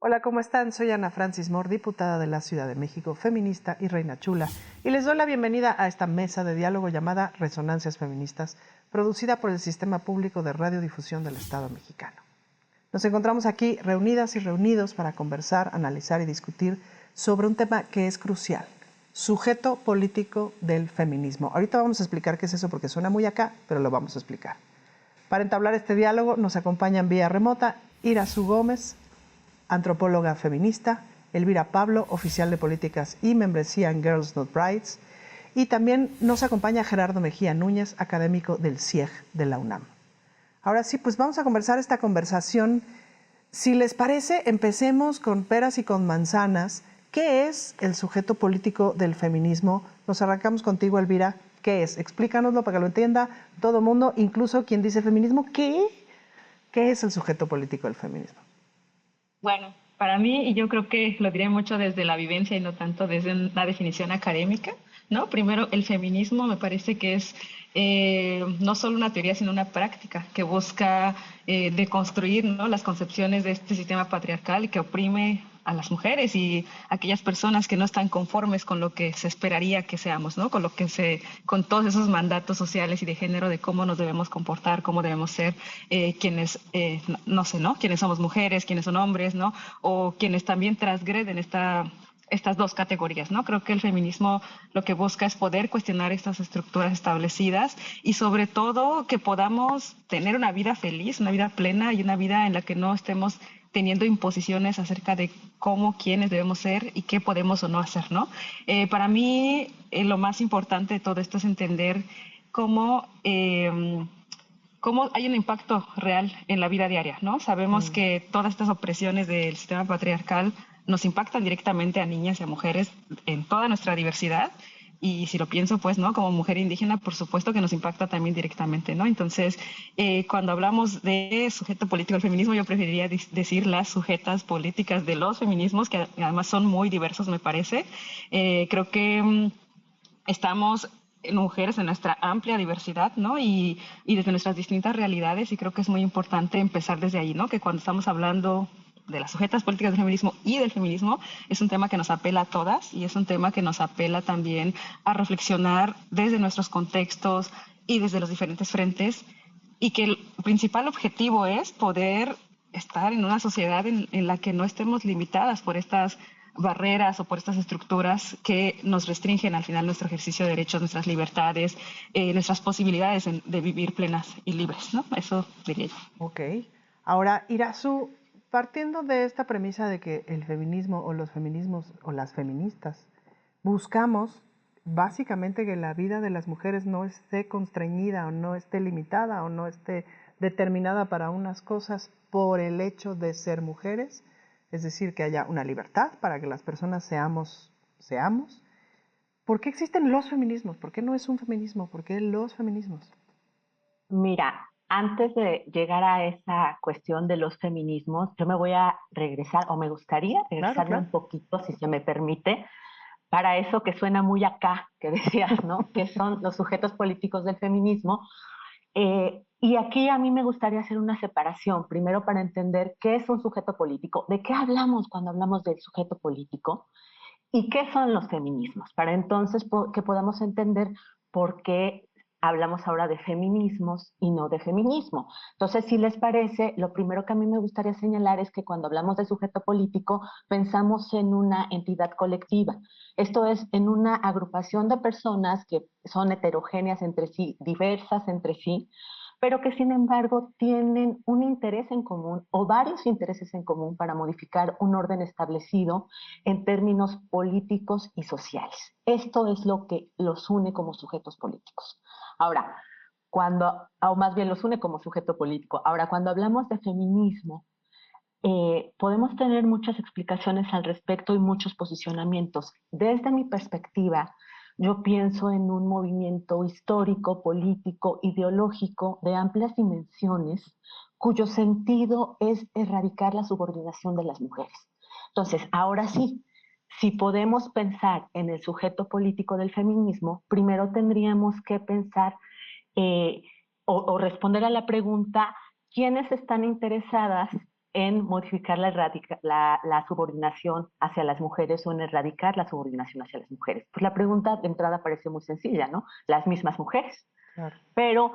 Hola, ¿cómo están? Soy Ana Francis Moore, diputada de la Ciudad de México, feminista y reina chula, y les doy la bienvenida a esta mesa de diálogo llamada Resonancias Feministas, producida por el Sistema Público de Radiodifusión del Estado mexicano. Nos encontramos aquí reunidas y reunidos para conversar, analizar y discutir sobre un tema que es crucial: sujeto político del feminismo. Ahorita vamos a explicar qué es eso porque suena muy acá, pero lo vamos a explicar. Para entablar este diálogo nos acompañan vía remota Irasu Gómez, antropóloga feminista; Elvira Pablo, oficial de políticas y membresía en Girls Not Brides; y también nos acompaña Gerardo Mejía Núñez, académico del CIEG de la UNAM. Ahora sí, pues vamos a conversar esta conversación. Si les parece, empecemos con peras y con manzanas. ¿Qué es el sujeto político del feminismo? Nos arrancamos contigo, Elvira. ¿Qué es? Explícanoslo para que lo entienda todo mundo, incluso quien dice feminismo. ¿Qué es el sujeto político del feminismo? Bueno, para mí, y yo creo que lo diré mucho desde la vivencia y no tanto desde una definición académica, ¿no? Primero, el feminismo me parece que es no solo una teoría, sino una práctica que busca deconstruir, ¿no?, las concepciones de este sistema patriarcal que oprime a las mujeres y aquellas personas que no están conformes con lo que se esperaría que seamos, ¿no? Con todos esos mandatos sociales y de género de cómo nos debemos comportar, cómo debemos ser, quienes, no sé, ¿no? Quienes somos mujeres, quienes son hombres, ¿no? O quienes también transgreden estas dos categorías, ¿no? Creo que el feminismo lo que busca es poder cuestionar estas estructuras establecidas y sobre todo que podamos tener una vida feliz, una vida plena y una vida en la que no estemos teniendo imposiciones acerca de cómo, quiénes debemos ser y qué podemos o no hacer, ¿no? Para mí, lo más importante de todo esto es entender cómo hay un impacto real en la vida diaria, ¿no? Sabemos que todas estas opresiones del sistema patriarcal nos impactan directamente a niñas y a mujeres en toda nuestra diversidad. Y si lo pienso, pues, ¿no? Como mujer indígena, por supuesto que nos impacta también directamente, ¿no? Entonces, cuando hablamos de sujeto político del feminismo, yo preferiría decir las sujetas políticas de los feminismos, que además son muy diversos, me parece. Creo que estamos mujeres en nuestra amplia diversidad, ¿no? Y desde nuestras distintas realidades, y creo que es muy importante empezar desde ahí, ¿no? Que cuando estamos hablando de las sujetas políticas del feminismo y del feminismo, es un tema que nos apela a todas y es un tema que nos apela también a reflexionar desde nuestros contextos y desde los diferentes frentes, y que el principal objetivo es poder estar en una sociedad en la que no estemos limitadas por estas barreras o por estas estructuras que nos restringen al final nuestro ejercicio de derechos, nuestras libertades, nuestras posibilidades de vivir plenas y libres, ¿no? Eso diría yo. Ok. Ahora, Irasu, partiendo de esta premisa de que el feminismo o los feminismos o las feministas buscamos básicamente que la vida de las mujeres no esté constreñida o no esté limitada o no esté determinada para unas cosas por el hecho de ser mujeres, es decir, que haya una libertad para que las personas seamos. ¿Por qué existen los feminismos? ¿Por qué no es un feminismo? ¿Por qué los feminismos? Mira, antes de llegar a esa cuestión de los feminismos, yo me voy a regresar, o me gustaría Claro, regresarme claro. un poquito, si se me permite, para eso que suena muy acá, que decías, ¿no? Que son los sujetos políticos del feminismo. Y aquí a mí me gustaría hacer una separación, primero para entender qué es un sujeto político, de qué hablamos cuando hablamos del sujeto político y qué son los feminismos, para entonces que podamos entender por qué hablamos ahora de feminismos y no de feminismo. Entonces, si les parece, lo primero que a mí me gustaría señalar es que cuando hablamos de sujeto político, pensamos en una entidad colectiva. Esto es, en una agrupación de personas que son heterogéneas entre sí, diversas entre sí, pero que sin embargo tienen un interés en común o varios intereses en común para modificar un orden establecido en términos políticos y sociales. Esto es lo que los une como sujetos políticos. Ahora, o más bien los une como sujeto político. Ahora, cuando hablamos de feminismo, podemos tener muchas explicaciones al respecto y muchos posicionamientos. Desde mi perspectiva, yo pienso en un movimiento histórico, político, ideológico de amplias dimensiones, cuyo sentido es erradicar la subordinación de las mujeres. Entonces, ahora sí, si podemos pensar en el sujeto político del feminismo, primero tendríamos que pensar eh, o responder a la pregunta: ¿quiénes están interesadas en modificar la subordinación hacia las mujeres o en erradicar la subordinación hacia las mujeres? Pues la pregunta de entrada parece muy sencilla, ¿no? Las mismas mujeres. Claro. Pero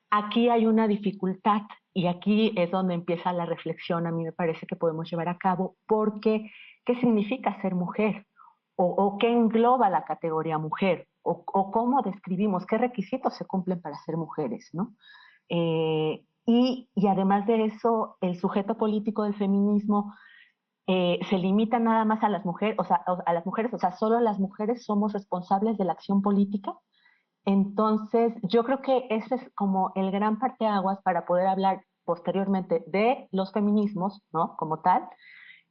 aquí hay una dificultad y aquí es donde empieza la reflexión, a mí me parece que podemos llevar a cabo, porque ¿qué significa ser mujer? O qué engloba la categoría mujer, o cómo describimos, qué requisitos se cumplen para ser mujeres, ¿no? Y además de eso, el sujeto político del feminismo se limita nada más a las mujeres, o sea, solo las mujeres somos responsables de la acción política. Entonces, yo creo que ese es como el gran parteaguas para poder hablar posteriormente de los feminismos, ¿no? Como tal,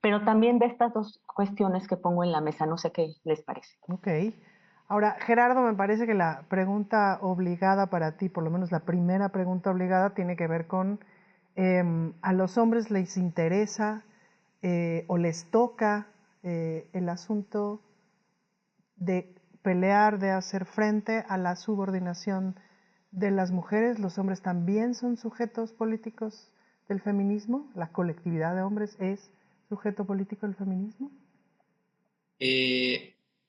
pero también de estas dos cuestiones que pongo en la mesa. No sé qué les parece. Ok. Ahora, Gerardo, me parece que la pregunta obligada para ti, por lo menos la primera pregunta obligada, tiene que ver con a los hombres les interesa o les toca el asunto de pelear, de hacer frente a la subordinación de las mujeres. Los hombres también son sujetos políticos del feminismo. La colectividad de hombres es sujeto político del feminismo.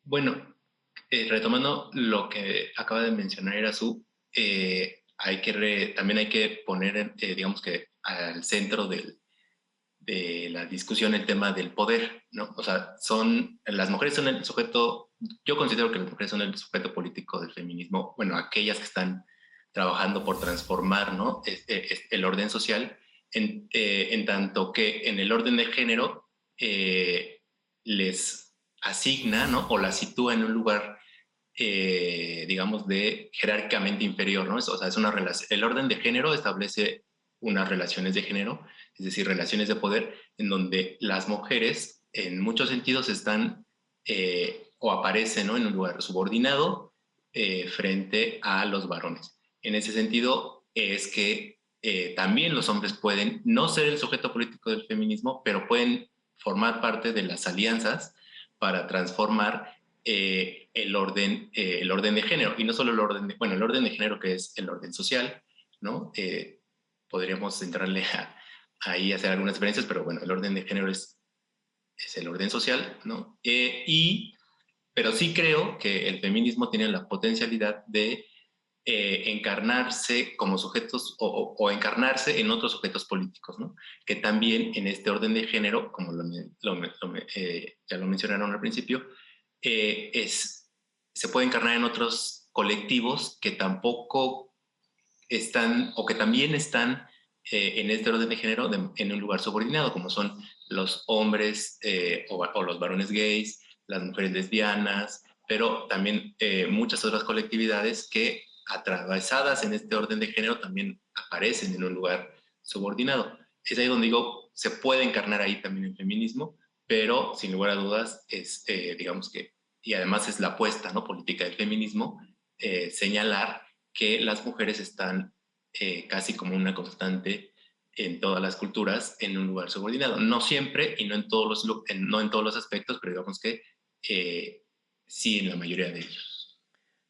Bueno, retomando lo que acaba de mencionar Irasu, también hay que poner, digamos que al centro de la discusión el tema del poder, ¿no? O sea, las mujeres son el sujeto, yo considero que las mujeres son el sujeto político del feminismo, bueno, aquellas que están trabajando por transformar, ¿no? El orden social, en tanto que en el orden de género les asigna, ¿no? O las sitúa en un lugar, digamos, de jerárquicamente inferior, ¿no? O sea, es una relación, el orden de género establece unas relaciones de género, es decir, relaciones de poder, en donde las mujeres en muchos sentidos están o aparecen, ¿no? En un lugar subordinado frente a los varones. En ese sentido es que también los hombres pueden no ser el sujeto político del feminismo, pero pueden formar parte de las alianzas para transformar el orden de género, y no solo el orden de género, que es el orden social, ¿no? Podríamos entrarle ahí a hacer algunas diferencias, pero bueno, el orden de género es el orden social, ¿no? Pero sí creo que el feminismo tiene la potencialidad de encarnarse como sujetos o encarnarse en otros sujetos políticos, ¿no? Que también en este orden de género, como ya lo mencionaron al principio, se puede encarnar en otros colectivos que tampoco están o que también están en este orden de género en un lugar subordinado, como son los hombres o los varones gays, las mujeres lesbianas, pero también muchas otras colectividades que atravesadas en este orden de género también aparecen en un lugar subordinado. Es ahí donde digo, se puede encarnar ahí también el feminismo, pero sin lugar a dudas es, digamos que, y además es la apuesta, ¿no? Política del feminismo, señalar que las mujeres están casi como una constante en todas las culturas en un lugar subordinado. No siempre y no en todos los aspectos, pero digamos que sí en la mayoría de ellos.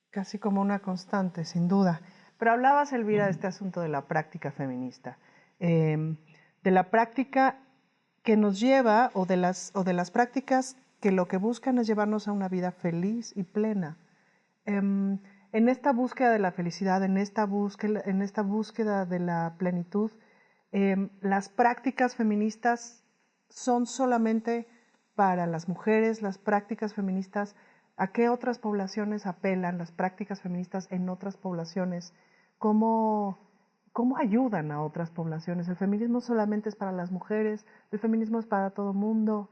Casi como una constante, sin duda. Pero hablabas, Elvira, de este asunto de la práctica feminista, de la práctica que nos lleva, o de las prácticas que lo que buscan es llevarnos a una vida feliz y plena. En esta búsqueda de la felicidad, en esta búsqueda de la plenitud, las prácticas feministas son solamente para las mujeres. Las prácticas feministas, ¿a qué otras poblaciones apelan las prácticas feministas en otras poblaciones? ¿Cómo ayudan a otras poblaciones? ¿El feminismo solamente es para las mujeres? ¿El feminismo es para todo mundo?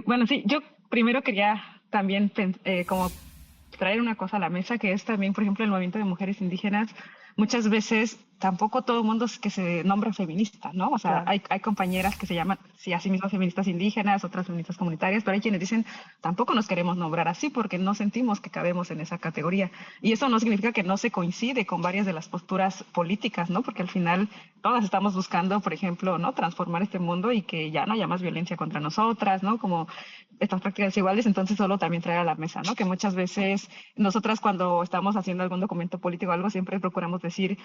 Bueno, sí, yo primero quería también como traer una cosa a la mesa, que es también, por ejemplo, el movimiento de mujeres indígenas. Muchas veces tampoco todo el mundo es que se nombra feminista, ¿no? O sea, Claro. hay compañeras que se llaman, sí, a sí mismas feministas indígenas, otras feministas comunitarias, pero hay quienes dicen, tampoco nos queremos nombrar así porque no sentimos que cabemos en esa categoría. Y eso no significa que no se coincide con varias de las posturas políticas, ¿no? Porque al final todas estamos buscando, por ejemplo, ¿no? Transformar este mundo y que ya no haya más violencia contra nosotras, ¿no? Como estas prácticas desiguales, entonces solo también traer a la mesa, ¿no? Que muchas veces nosotras cuando estamos haciendo algún documento político o algo siempre procuramos decir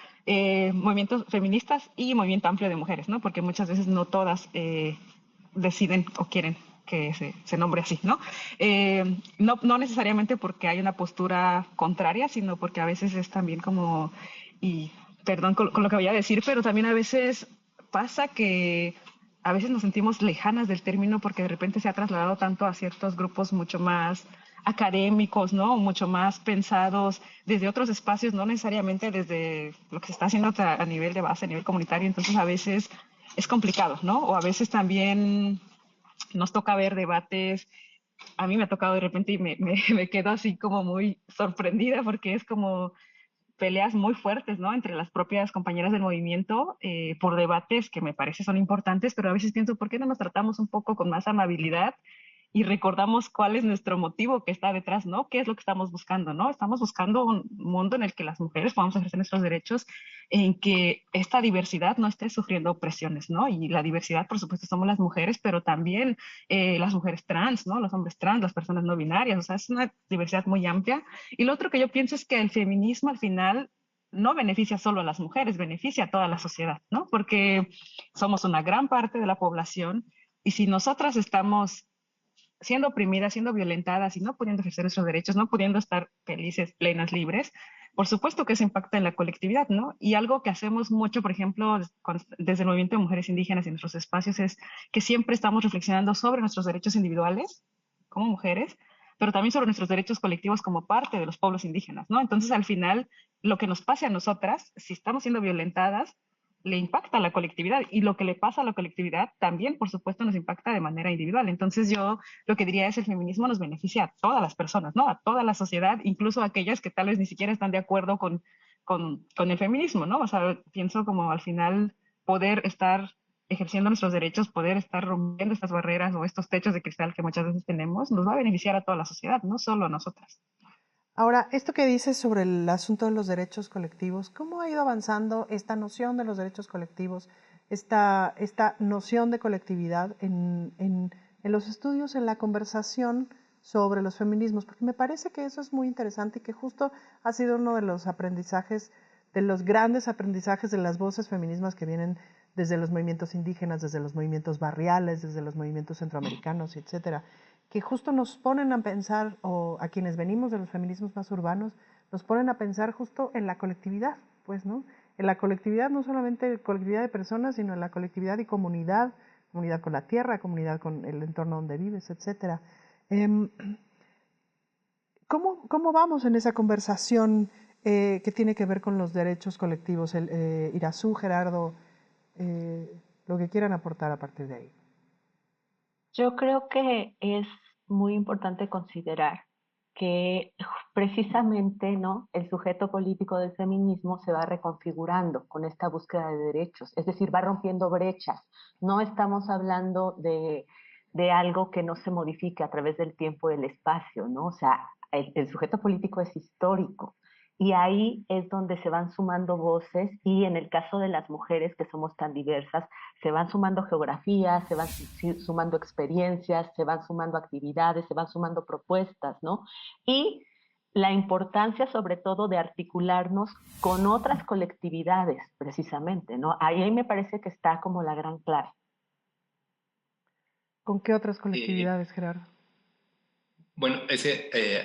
movimientos feministas y movimiento amplio de mujeres, ¿no? Porque muchas veces no todas deciden o quieren que se nombre así, ¿no? No necesariamente porque hay una postura contraria, sino porque a veces es también como, y perdón con lo que voy a decir, pero también a veces pasa que a veces nos sentimos lejanas del término porque de repente se ha trasladado tanto a ciertos grupos mucho más académicos, ¿no? Mucho más pensados desde otros espacios, no necesariamente desde lo que se está haciendo a nivel de base, a nivel comunitario. Entonces a veces es complicado, ¿no? O a veces también nos toca ver debates. A mí me ha tocado de repente y me quedo así como muy sorprendida porque es como peleas muy fuertes, ¿no? Entre las propias compañeras del movimiento por debates que me parece son importantes, pero a veces pienso, ¿por qué no nos tratamos un poco con más amabilidad y recordamos cuál es nuestro motivo que está detrás, ¿no? ¿Qué es lo que estamos buscando, ¿no? Estamos buscando un mundo en el que las mujeres podamos ejercer nuestros derechos, en que esta diversidad no esté sufriendo opresiones, ¿no? Y la diversidad, por supuesto, somos las mujeres, pero también las mujeres trans, ¿no? Los hombres trans, las personas no binarias, o sea, es una diversidad muy amplia. Y lo otro que yo pienso es que el feminismo al final no beneficia solo a las mujeres, beneficia a toda la sociedad, ¿no? Porque somos una gran parte de la población y si nosotras estamos siendo oprimidas, siendo violentadas y no pudiendo ejercer nuestros derechos, no pudiendo estar felices, plenas, libres, por supuesto que eso impacta en la colectividad, ¿no? Y algo que hacemos mucho, por ejemplo, desde el movimiento de mujeres indígenas y nuestros espacios es que siempre estamos reflexionando sobre nuestros derechos individuales como mujeres, pero también sobre nuestros derechos colectivos como parte de los pueblos indígenas, ¿no? Entonces, al final, lo que nos pase a nosotras, si estamos siendo violentadas, le impacta a la colectividad y lo que le pasa a la colectividad también, por supuesto, nos impacta de manera individual. Entonces yo lo que diría es el feminismo nos beneficia a todas las personas, ¿no? A toda la sociedad, incluso a aquellas que tal vez ni siquiera están de acuerdo con el feminismo, ¿no? O sea, pienso como al final poder estar ejerciendo nuestros derechos, poder estar rompiendo estas barreras o estos techos de cristal que muchas veces tenemos, nos va a beneficiar a toda la sociedad, no solo a nosotras. Ahora, esto que dices sobre el asunto de los derechos colectivos, ¿cómo ha ido avanzando esta noción de los derechos colectivos, esta noción de colectividad en los estudios, en la conversación sobre los feminismos? Porque me parece que eso es muy interesante y que justo ha sido uno de los aprendizajes, de los grandes aprendizajes de las voces feminismas que vienen desde los movimientos indígenas, desde los movimientos barriales, desde los movimientos centroamericanos, etcétera, que justo nos ponen a pensar, o a quienes venimos de los feminismos más urbanos, nos ponen a pensar justo en la colectividad, pues, ¿no? En la colectividad, no solamente colectividad de personas, sino en la colectividad y comunidad, comunidad con la tierra, comunidad con el entorno donde vives, etcétera. ¿Cómo vamos en esa conversación que tiene que ver con los derechos colectivos? Irazú, Gerardo, lo que quieran aportar a partir de ahí. Yo creo que es muy importante considerar que precisamente, ¿no?, el sujeto político del feminismo se va reconfigurando con esta búsqueda de derechos, es decir, va rompiendo brechas. No estamos hablando de algo que no se modifique a través del tiempo y el espacio, ¿no? O sea, el sujeto político es histórico. Y ahí es donde se van sumando voces y en el caso de las mujeres que somos tan diversas, se van sumando geografías, se van sumando experiencias, se van sumando actividades, se van sumando propuestas, ¿no? Y la importancia sobre todo de articularnos con otras colectividades, precisamente, ¿no? Ahí me parece que está como la gran clave. ¿Con qué otras colectividades, Gerardo? Bueno,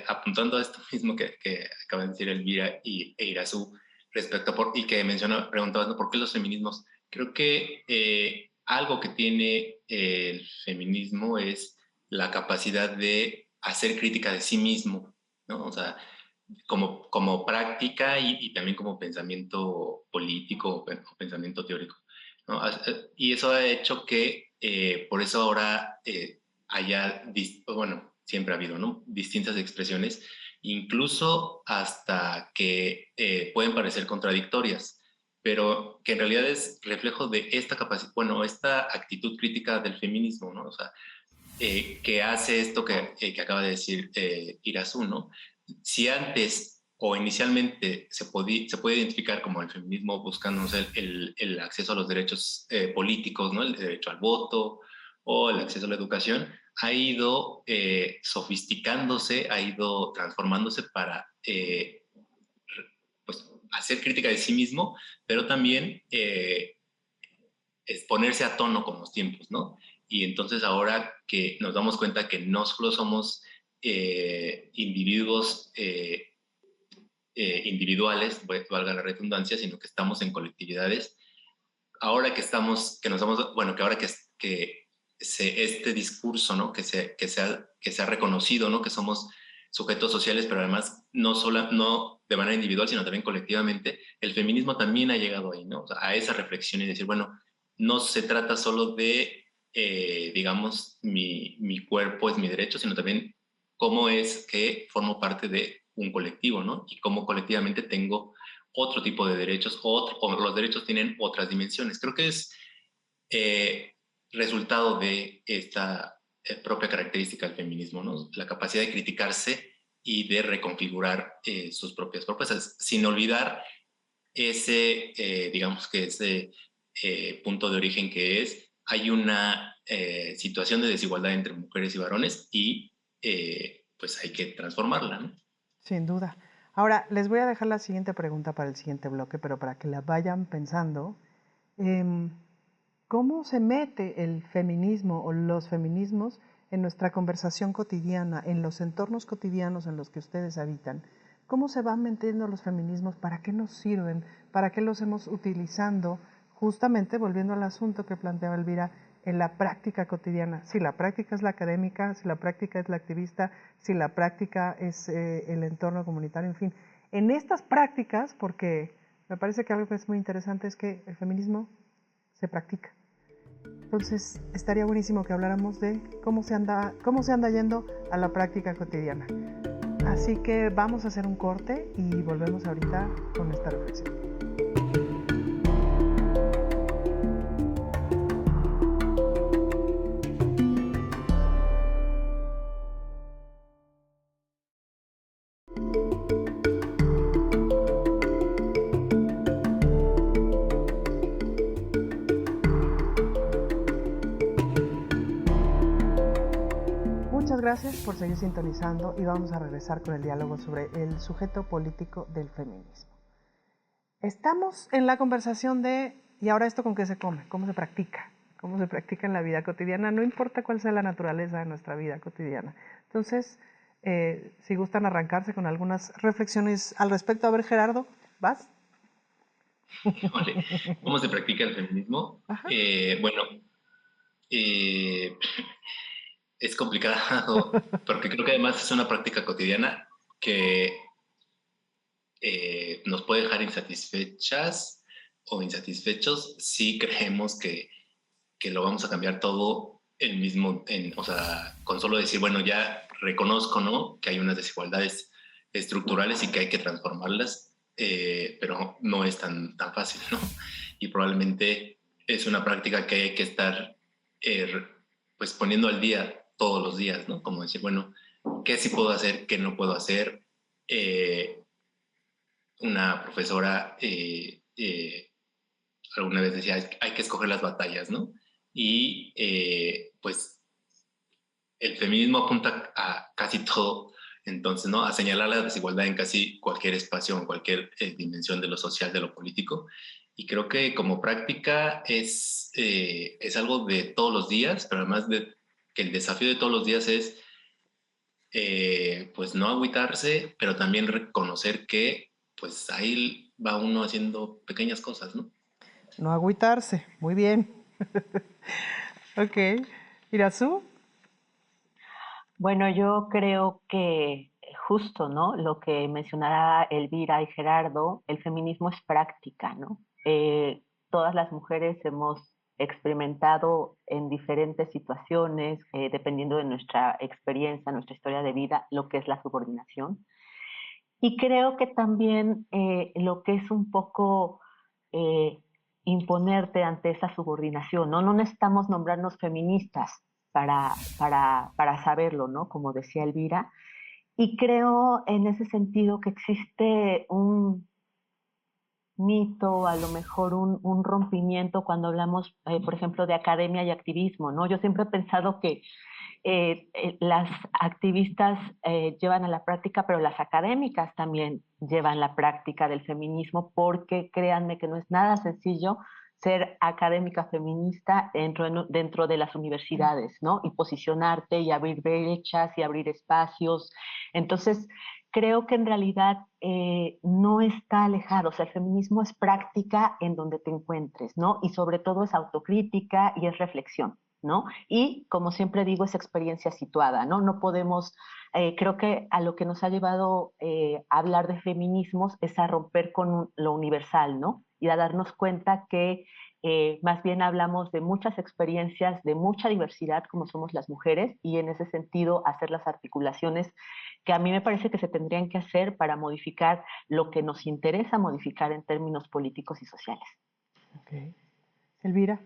apuntando a esto mismo que acaban de decir Elvira e Irazú, respecto y que preguntabas, ¿no?, ¿por qué los feminismos? Creo que algo que tiene el feminismo es la capacidad de hacer crítica de sí mismo, ¿no? O sea, como práctica y también como pensamiento político o pensamiento teórico, ¿no? Y eso ha hecho que por eso ahora haya, bueno, siempre ha habido, ¿no?, distintas expresiones, incluso hasta que pueden parecer contradictorias, pero que en realidad es reflejo de esta capacidad, bueno, esta actitud crítica del feminismo, ¿no? O sea, que hace esto que acaba de decir Irazú, ¿no? Si antes o inicialmente se puede identificar como el feminismo buscando, no sé, el acceso a los derechos políticos, ¿no?, el derecho al voto o el acceso a la educación, ha ido sofisticándose, ha ido transformándose para pues, hacer crítica de sí mismo, pero también es ponerse a tono con los tiempos, ¿no? Y entonces ahora que nos damos cuenta que no solo somos individuos individuales, valga la redundancia, sino que estamos en colectividades, ahora que estamos, que nos damos, bueno, que ahora que este discurso, ¿no? Que se ha reconocido, ¿no? Que somos sujetos sociales, pero además no de manera individual, sino también colectivamente, el feminismo también ha llegado ahí, ¿no? O sea, a esa reflexión y decir, bueno, no se trata solo de, digamos, mi cuerpo es mi derecho, sino también cómo es que formo parte de un colectivo, ¿no? Y cómo colectivamente tengo otro tipo de derechos o los derechos tienen otras dimensiones. Creo que es eh, resultado de esta propia característica del feminismo, ¿no? La capacidad de criticarse y de reconfigurar sus propias propuestas, sin olvidar ese, digamos que ese punto de origen que es, hay una situación de desigualdad entre mujeres y varones y pues hay que transformarla, ¿no? Sin duda. Ahora, les voy a dejar la siguiente pregunta para el siguiente bloque, pero para que la vayan pensando. Eh, ¿Cómo se mete el feminismo o los feminismos en nuestra conversación cotidiana, en los entornos cotidianos en los que ustedes habitan? ¿Cómo se van metiendo los feminismos? ¿Para qué nos sirven? ¿Para qué los hemos utilizando? Justamente volviendo al asunto que planteaba Elvira, en la práctica cotidiana. Si la práctica es la académica, si la práctica es la activista, si la práctica es el entorno comunitario, en fin. En estas prácticas, porque me parece que algo que es muy interesante es que el feminismo se practica. Entonces, estaría buenísimo que habláramos de cómo se anda yendo a la práctica cotidiana. Así que vamos a hacer un corte y volvemos ahorita con esta reflexión. Muchas gracias por seguir sintonizando y vamos a regresar con el diálogo sobre el sujeto político del feminismo. Estamos en la conversación de, ¿y ahora esto con qué se come? ¿Cómo se practica? ¿Cómo se practica en la vida cotidiana? No importa cuál sea la naturaleza de nuestra vida cotidiana. Entonces, si gustan arrancarse con algunas reflexiones al respecto. A ver, Gerardo, ¿vas? Vale. ¿Cómo se practica el feminismo? Bueno, es complicado porque creo que además es una práctica cotidiana que nos puede dejar insatisfechas o insatisfechos si creemos que lo vamos a cambiar todo o sea, con solo decir, bueno, ya reconozco, ¿no? Que hay unas desigualdades estructurales y que hay que transformarlas, pero no es tan fácil, ¿no? Y probablemente es una práctica que hay que estar pues poniendo al día todos los días, ¿no? Como decir, bueno, ¿qué sí puedo hacer, qué no puedo hacer? Una profesora alguna vez decía, hay que escoger las batallas, ¿no? Y pues el feminismo apunta a casi todo, entonces, ¿no? A señalar la desigualdad en casi cualquier espacio, en cualquier dimensión de lo social, de lo político. Y creo que como práctica es algo de todos los días, pero además de que el desafío de todos los días es pues no agüitarse, pero también reconocer que pues ahí va uno haciendo pequeñas cosas, ¿no? No agüitarse, muy bien. Ok, Irazu. Bueno, yo creo que justo, ¿no? Lo que mencionará Elvira y Gerardo, el feminismo es práctica, ¿no? Todas las mujeres hemos experimentado en diferentes situaciones, dependiendo de nuestra experiencia, nuestra historia de vida, lo que es la subordinación. Y creo que también lo que es un poco eh, imponerte ante esa subordinación, ¿no? No necesitamos nombrarnos feministas para saberlo, ¿no? Como decía Elvira. Y creo en ese sentido que existe un mito, a lo mejor un rompimiento cuando hablamos, por ejemplo, de academia y activismo, ¿no? Yo siempre he pensado que las activistas llevan a la práctica, pero las académicas también llevan la práctica del feminismo, porque créanme que no es nada sencillo ser académica feminista dentro de las universidades, ¿no? Y posicionarte y abrir brechas y abrir espacios. Entonces, creo que en realidad no está alejado. O sea, el feminismo es práctica en donde te encuentres, ¿no? Y sobre todo es autocrítica y es reflexión, ¿no? Y como siempre digo, es experiencia situada, ¿no? No podemos, creo que a lo que nos ha llevado a hablar de feminismos es a romper con lo universal, ¿no? Y a darnos cuenta que más bien hablamos de muchas experiencias, de mucha diversidad como somos las mujeres, y en ese sentido hacer las articulaciones que a mí me parece que se tendrían que hacer para modificar lo que nos interesa modificar en términos políticos y sociales. Okay. Elvira.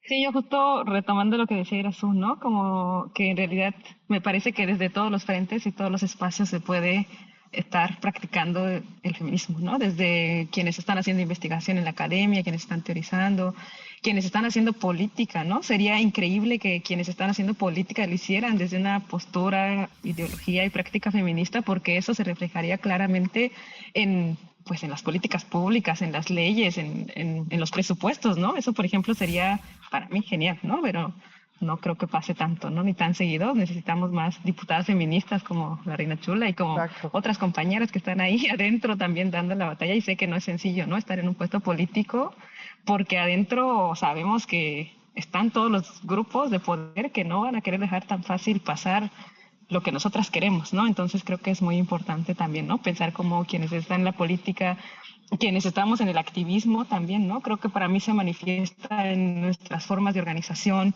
Sí, yo justo retomando lo que decía Irazu, ¿no? Como que en realidad me parece que desde todos los frentes y todos los espacios se puede estar practicando el feminismo, ¿no? Desde quienes están haciendo investigación en la academia, quienes están teorizando, quienes están haciendo política, ¿no? Sería increíble que quienes están haciendo política lo hicieran desde una postura, ideología y práctica feminista, porque eso se reflejaría claramente en pues en las políticas públicas, en las leyes, en los presupuestos, ¿no? Eso, por ejemplo, sería para mí genial, ¿no? Pero no creo que pase tanto, ¿no? Ni tan seguido. Necesitamos más diputadas feministas como la Reina Chula y como Exacto. otras compañeras que están ahí adentro también dando la batalla. Y sé que no es sencillo, ¿no? Estar en un puesto político, porque adentro sabemos que están todos los grupos de poder que no van a querer dejar tan fácil pasar lo que nosotras queremos, ¿no? Entonces creo que es muy importante también, ¿no? Pensar como quienes están en la política, quienes estamos en el activismo también, ¿no? Creo que para mí se manifiesta en nuestras formas de organización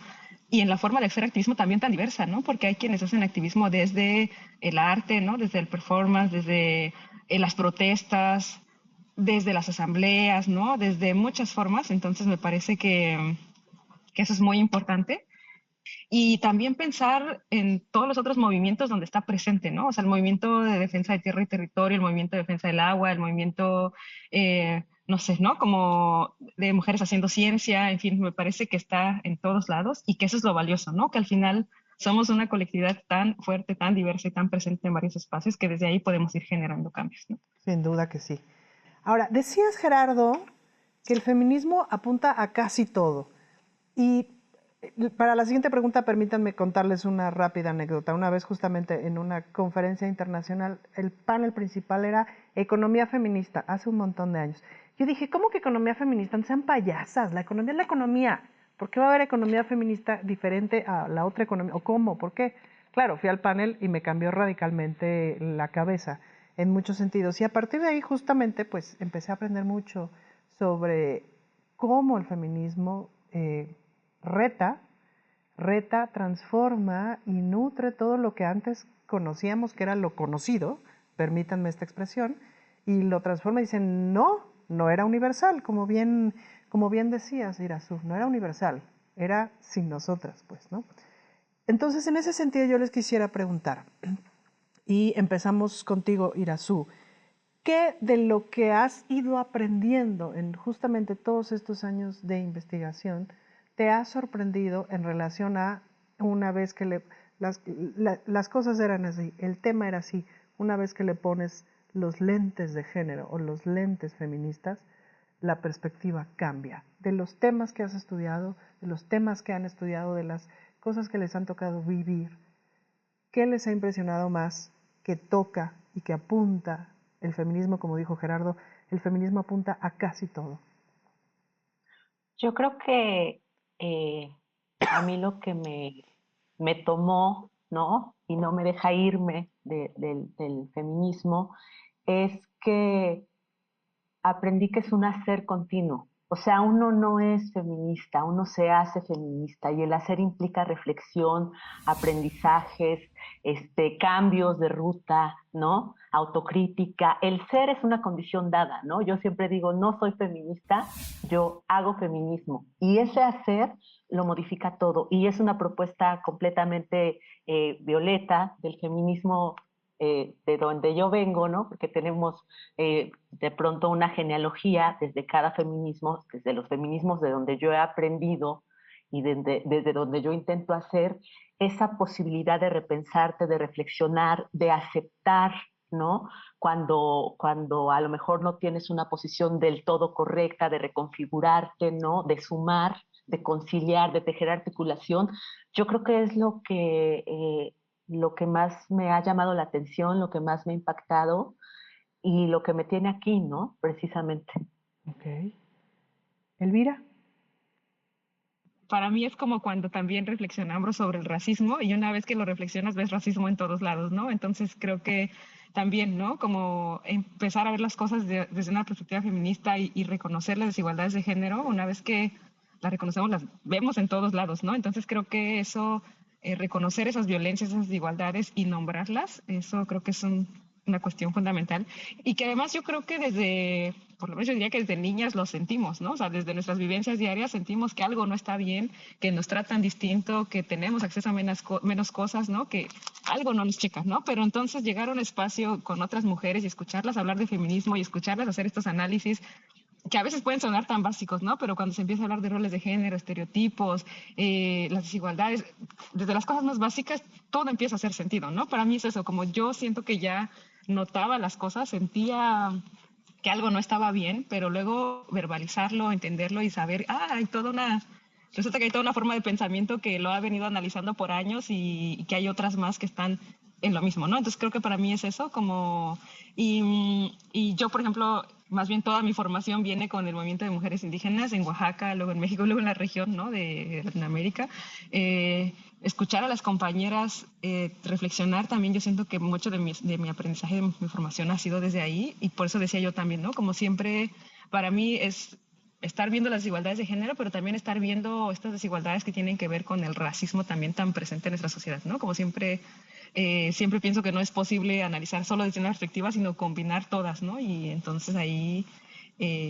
y en la forma de hacer activismo también tan diversa, ¿no? Porque hay quienes hacen activismo desde el arte, ¿no? Desde el performance, desde las protestas, desde las asambleas, ¿no? Desde muchas formas. Entonces me parece que eso es muy importante. Y también pensar en todos los otros movimientos donde está presente, ¿no? O sea, el movimiento de defensa de tierra y territorio, el movimiento de defensa del agua, el movimiento, no sé, ¿no? Como de mujeres haciendo ciencia, en fin, me parece que está en todos lados y que eso es lo valioso, ¿no? Que al final somos una colectividad tan fuerte, tan diversa y tan presente en varios espacios que desde ahí podemos ir generando cambios, ¿no? Sin duda que sí. Ahora, decías, Gerardo, que el feminismo apunta a casi todo. Y para la siguiente pregunta, permítanme contarles una rápida anécdota. Una vez, justamente en una conferencia internacional, el panel principal era economía feminista, hace un montón de años. Yo dije, ¿cómo que economía feminista? No sean payasas, la economía es la economía. ¿Por qué va a haber economía feminista diferente a la otra economía? ¿O cómo? ¿Por qué? Claro, fui al panel y me cambió radicalmente la cabeza en muchos sentidos. Y a partir de ahí, justamente, pues empecé a aprender mucho sobre cómo el feminismo reta, transforma y nutre todo lo que antes conocíamos que era lo conocido, permítanme esta expresión, y lo transforma y dice, no, no era universal, como bien decías, Irazu, no era universal, era sin nosotras, pues, ¿no? Entonces, en ese sentido yo les quisiera preguntar, y empezamos contigo, Irazu, ¿qué de lo que has ido aprendiendo en justamente todos estos años de investigación te ha sorprendido en relación a una vez que las cosas eran así, el tema era así, una vez que le pones los lentes de género o los lentes feministas, la perspectiva cambia de los temas que has estudiado, de los temas que han estudiado, de las cosas que les han tocado vivir? ¿Qué les ha impresionado más que toca y que apunta el feminismo? Como dijo Gerardo, el feminismo apunta a casi todo. Yo creo que a mí lo que me tomó, ¿no? Y no me deja irme del feminismo, es que aprendí que es un hacer continuo. O sea, uno no es feminista, uno se hace feminista y el hacer implica reflexión, aprendizajes, cambios de ruta, ¿no? Autocrítica. El ser es una condición dada, ¿no? Yo siempre digo, no soy feminista, yo hago feminismo. Y ese hacer lo modifica todo. Y es una propuesta completamente violeta del feminismo de donde yo vengo, ¿no? Porque tenemos de pronto una genealogía desde cada feminismo, desde los feminismos de donde yo he aprendido y desde donde yo intento hacer esa posibilidad de repensarte, de reflexionar, de aceptar, ¿no? Cuando a lo mejor no tienes una posición del todo correcta, de reconfigurarte, ¿no? De sumar, de conciliar, de tejer articulación, yo creo que es lo que más me ha llamado la atención, lo que más me ha impactado y lo que me tiene aquí, ¿no? Precisamente. Ok. Elvira. Para mí es como cuando también reflexionamos sobre el racismo y una vez que lo reflexionas ves racismo en todos lados, ¿no? Entonces creo que también, ¿no? Como empezar a ver las cosas desde una perspectiva feminista y reconocer las desigualdades de género, una vez que las reconocemos, las vemos en todos lados, ¿no? Entonces creo que eso, reconocer esas violencias, esas desigualdades y nombrarlas, eso creo que es una cuestión fundamental y que además yo creo que por lo menos yo diría que desde niñas lo sentimos, ¿no? O sea, desde nuestras vivencias diarias sentimos que algo no está bien, que nos tratan distinto, que tenemos acceso a menos cosas, ¿no? Que algo no nos checa, ¿no? Pero entonces llegar a un espacio con otras mujeres y escucharlas hablar de feminismo y escucharlas hacer estos análisis que a veces pueden sonar tan básicos, ¿no? Pero cuando se empieza a hablar de roles de género, estereotipos, las desigualdades, desde las cosas más básicas, todo empieza a hacer sentido, ¿no? Para mí es eso, como yo siento que ya notaba las cosas, sentía que algo no estaba bien, pero luego verbalizarlo, entenderlo y saber, resulta que hay toda una forma de pensamiento que lo ha venido analizando por años y que hay otras más que están en lo mismo, ¿no? Entonces creo que para mí es eso, y yo, por ejemplo, más bien toda mi formación viene con el movimiento de mujeres indígenas en Oaxaca, luego en México, luego en la región, ¿no? De Latinoamérica. Escuchar a las compañeras reflexionar también, yo siento que mucho de mi aprendizaje, de mi formación ha sido desde ahí y por eso decía yo también, ¿no? Como siempre, para mí es estar viendo las desigualdades de género, pero también estar viendo estas desigualdades que tienen que ver con el racismo también tan presente en nuestra sociedad, ¿no? Como siempre pienso que no es posible analizar solo desde una perspectiva, sino combinar todas, ¿no? Y entonces ahí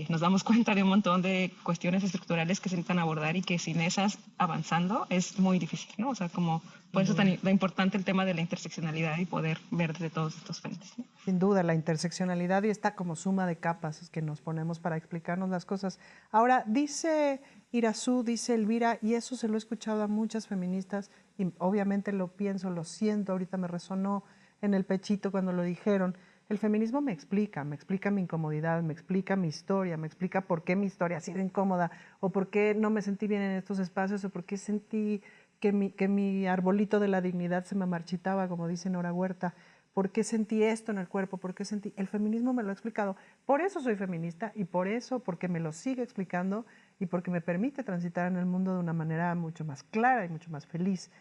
nos damos cuenta de un montón de cuestiones estructurales que se necesitan abordar y que sin esas avanzando es muy difícil, ¿no? O sea, como por eso es tan importante el tema de la interseccionalidad y poder ver desde todos estos frentes, ¿no? Sin duda, la interseccionalidad y esta como suma de capas que nos ponemos para explicarnos las cosas. Ahora, dice Irazú, dice Elvira, y eso se lo he escuchado a muchas feministas, y obviamente lo pienso, lo siento, ahorita me resonó en el pechito cuando lo dijeron. El feminismo me explica mi incomodidad, me explica mi historia, me explica por qué mi historia ha sido incómoda, o por qué no me sentí bien en estos espacios, o por qué sentí que mi arbolito de la dignidad se me marchitaba, como dice Nora Huerta. ¿Por qué sentí esto en el cuerpo? ¿Por qué sentí? El feminismo me lo ha explicado. Por eso soy feminista y por eso, porque me lo sigue explicando y porque me permite transitar en el mundo de una manera mucho más clara y mucho más feliz.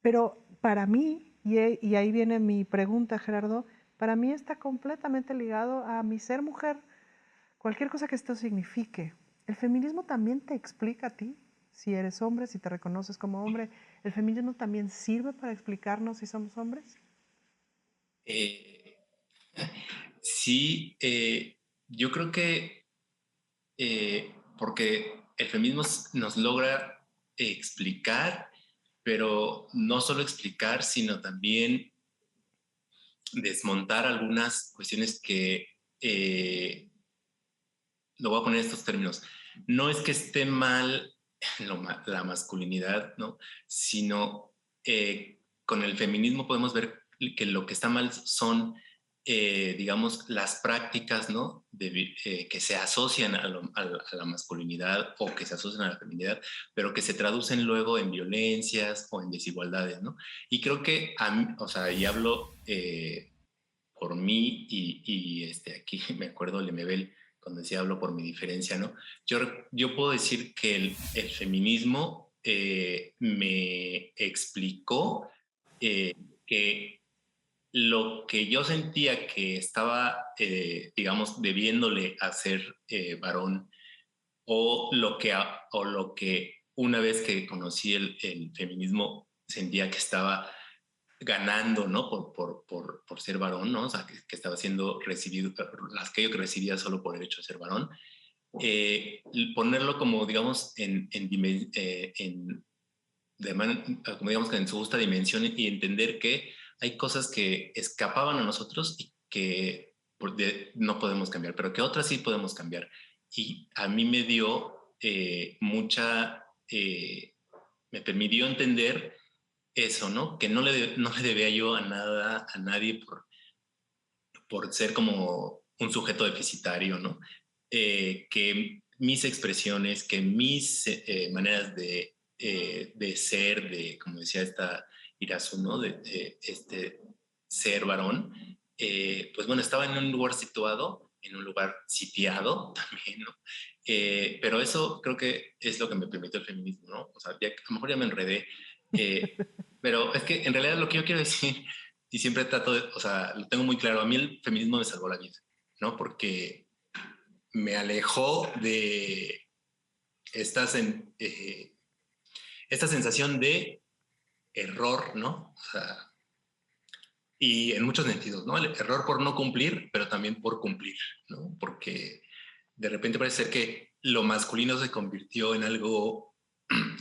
Pero para mí, y ahí viene mi pregunta, Gerardo, para mí está completamente ligado a mi ser mujer, cualquier cosa que esto signifique. ¿El feminismo también te explica a ti? Si eres hombre, si te reconoces como hombre, ¿el feminismo también sirve para explicarnos si somos hombres? Sí, yo creo que porque el feminismo nos logra explicar, pero no solo explicar, sino también desmontar algunas cuestiones que, lo voy a poner en estos términos, no es que esté mal la masculinidad, ¿no? Sino con el feminismo podemos ver que lo que está mal son, digamos, las prácticas, ¿no? Que se asocian a la masculinidad o que se asocian a la feminidad, pero que se traducen luego en violencias o en desigualdades, ¿no? Y creo que, o sea, y hablo por mí aquí me acuerdo de Lemebel cuando decía hablo por mi diferencia, ¿no? Yo puedo decir que el feminismo me explicó que lo que yo sentía que estaba, digamos, debiéndole hacer varón o lo que una vez que conocí el feminismo sentía que estaba ganando, ¿no? Por ser varón, ¿no? O sea, que estaba siendo recibido, las que yo recibía solo por el hecho de ser varón, ponerlo como, digamos, como digamos que en su justa dimensión y entender que hay cosas que escapaban a nosotros y que no podemos cambiar, pero que otras sí podemos cambiar. Y a mí me dio mucha me permitió entender eso, ¿no? Que no le debía yo a nadie por ser como un sujeto deficitario, ¿no? Que mis expresiones, que mis maneras de ser, como decía esta Irazu, ¿no? De ser varón, pues bueno, estaba en un lugar situado, en un lugar sitiado también, ¿no? Pero eso creo que es lo que me permitió el feminismo, ¿no? O sea, a lo mejor ya me enredé, pero es que en realidad lo que yo quiero decir, y siempre trato de, o sea, lo tengo muy claro, a mí el feminismo me salvó la vida, ¿no? Porque me alejó de esta sensación de error, ¿no? O sea, y en muchos sentidos, ¿no? El error por no cumplir, pero también por cumplir, ¿no? Porque de repente parece ser que lo masculino se convirtió en algo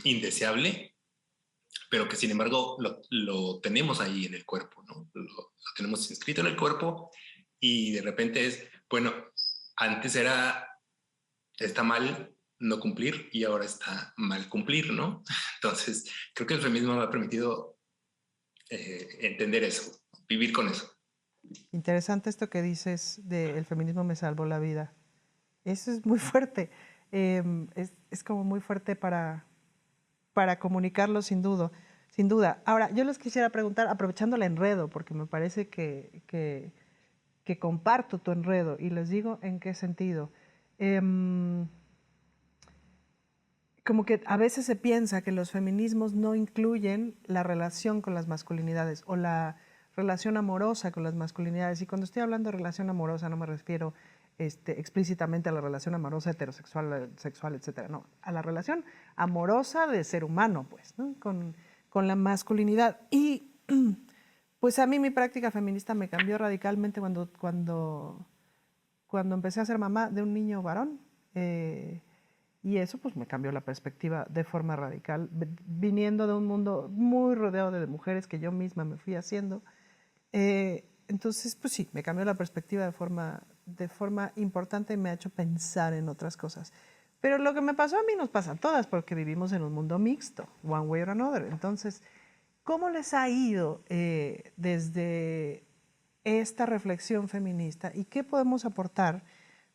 indeseable, pero que sin embargo lo tenemos ahí en el cuerpo, ¿no? Lo tenemos inscrito en el cuerpo y de repente es, bueno, antes está mal no cumplir y ahora está mal cumplir, ¿no? Entonces, creo que el feminismo me ha permitido entender eso, vivir con eso. Interesante esto que dices de el feminismo me salvó la vida. Eso es muy fuerte. Es como muy fuerte para comunicarlo sin duda. Sin duda. Ahora, yo les quisiera preguntar, aprovechando el enredo, porque me parece que comparto tu enredo y les digo en qué sentido. Como que a veces se piensa que los feminismos no incluyen la relación con las masculinidades o la relación amorosa con las masculinidades. Y cuando estoy hablando de relación amorosa no me refiero explícitamente a la relación amorosa heterosexual, sexual, etcétera. No, a la relación amorosa de ser humano, pues, ¿no? Con la masculinidad. Y pues a mí mi práctica feminista me cambió radicalmente cuando empecé a ser mamá de un niño varón. Y eso pues me cambió la perspectiva de forma radical, viniendo de un mundo muy rodeado de mujeres que yo misma me fui haciendo. Entonces, pues sí, me cambió la perspectiva de forma importante y me ha hecho pensar en otras cosas. Pero lo que me pasó a mí nos pasa a todas porque vivimos en un mundo mixto, one way or another. Entonces, ¿cómo les ha ido desde esta reflexión feminista y qué podemos aportar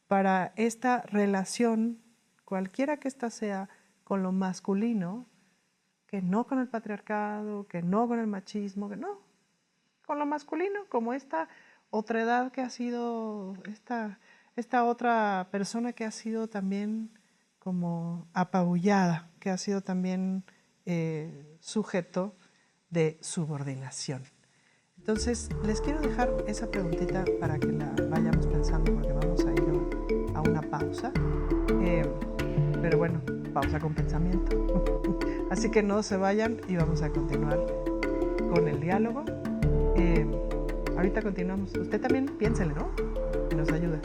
para esta relación, cualquiera que ésta sea, con lo masculino, que no con el patriarcado, que no con el machismo, que no, con lo masculino, como esta otra edad que ha sido, esta otra persona que ha sido también como apabullada, que ha sido también sujeto de subordinación. Entonces, les quiero dejar esa preguntita para que la vayamos pensando porque vamos a ir a una pausa. Pero bueno, pausa con pensamiento. Así que no se vayan y vamos a continuar con el diálogo. Ahorita continuamos. Usted también piénsele, ¿no? Y nos ayuda.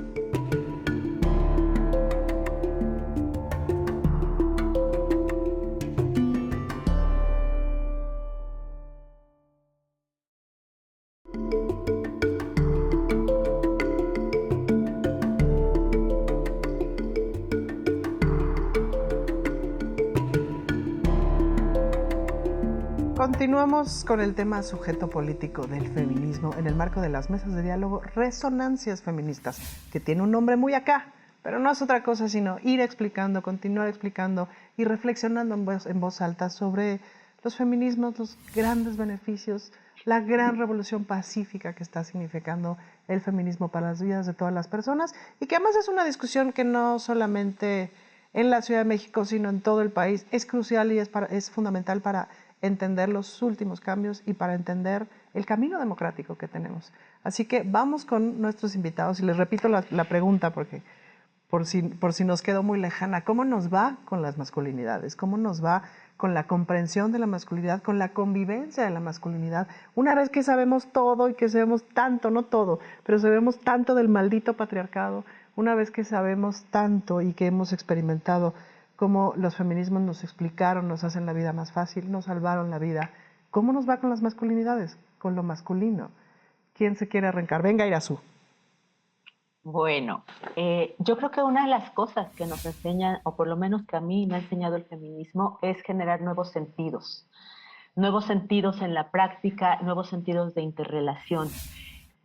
Continuamos con el tema sujeto político del feminismo en el marco de las mesas de diálogo Resonancias Feministas, que tiene un nombre muy acá, pero no es otra cosa sino ir explicando, continuar explicando y reflexionando en voz alta sobre los feminismos, los grandes beneficios, la gran revolución pacífica que está significando el feminismo para las vidas de todas las personas y que además es una discusión que no solamente en la Ciudad de México, sino en todo el país, es crucial y es fundamental para entender los últimos cambios y para entender el camino democrático que tenemos. Así que vamos con nuestros invitados y les repito la pregunta porque por si nos quedó muy lejana. ¿Cómo nos va con las masculinidades? ¿Cómo nos va con la comprensión de la masculinidad, con la convivencia de la masculinidad? Una vez que sabemos todo y que sabemos tanto, no todo, pero sabemos tanto del maldito patriarcado, una vez que sabemos tanto y que hemos experimentado cómo los feminismos nos explicaron, nos hacen la vida más fácil, nos salvaron la vida. ¿Cómo nos va con las masculinidades? Con lo masculino. ¿Quién se quiere arrancar? Venga, Irazu. Bueno, yo creo que una de las cosas que nos enseñan, o por lo menos que a mí me ha enseñado el feminismo, es generar nuevos sentidos en la práctica, nuevos sentidos de interrelación.